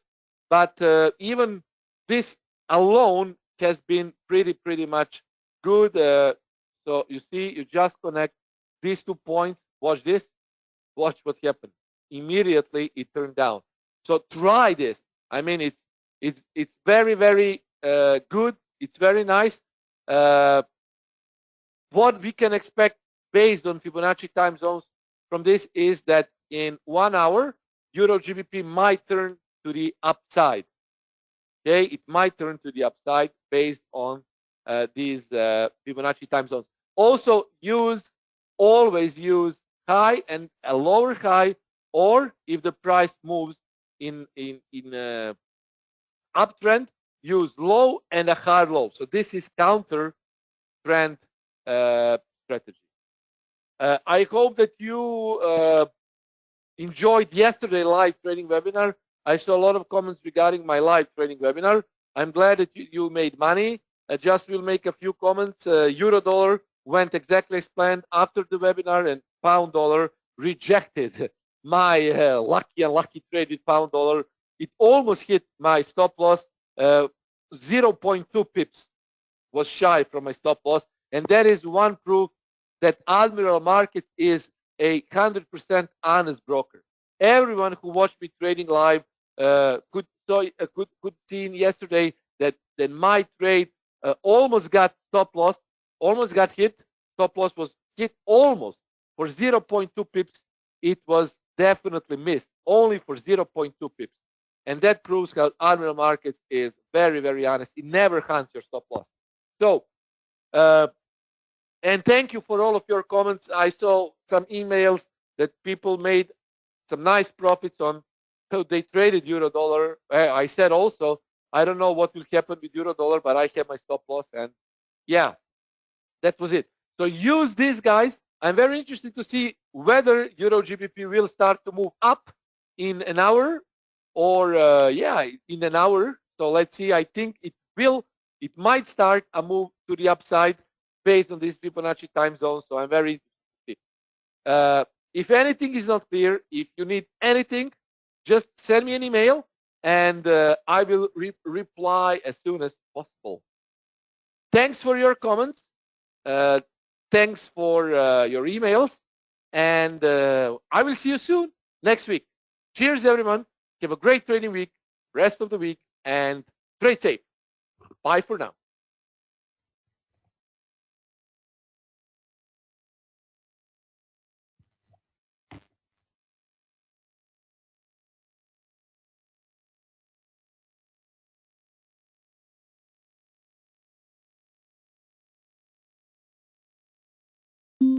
S2: But even this alone has been pretty much good. So you see, you just connect these 2 points. Watch this. Watch what happened. Immediately it turned down. So try this. I mean, it's very, very good. It's very nice. What we can expect based on Fibonacci time zones from this is that in 1 hour, Euro GBP might turn to the upside. Okay, it might turn to the upside based on these Fibonacci time zones. Also, always use high and a lower high, or if the price moves in uptrend, use low and a high low. So this is counter trend strategy. I hope that you enjoyed yesterday live trading webinar. I saw a lot of comments regarding my live trading webinar. I'm glad that you made money. Just will make a few comments. Euro dollar went exactly as planned after the webinar, and pound dollar rejected my lucky trade with pound dollar. It almost hit my stop loss. 0.2 pips was shy from my stop loss, and that is one proof that Admiral Markets is a 100% honest broker. Everyone who watched me trading live could see yesterday that my trade almost got stop loss, almost got hit. Stop loss was hit almost for 0.2 pips. It was definitely missed, only for 0.2 pips. And that proves how Admiral Markets is very, very honest. It never hunts your stop loss. So, and thank you for all of your comments. I saw some emails that people made some nice profits on how they traded euro dollar. I said also, I don't know what will happen with euro dollar, but I have my stop loss, and yeah, that was it. So use these, guys. I'm very interested to see whether euro GBP will start to move up in an hour, or yeah, in an hour. So let's see. I think it might start a move to the upside based on this Fibonacci time zone. So I'm very interested. If anything is not clear, if you need anything, just send me an email, and I will reply as soon as possible. Thanks for your comments. Thanks for your emails, and I will see you soon next week. Cheers, everyone. Have a great trading week, rest of the week, and trade safe. Bye for now.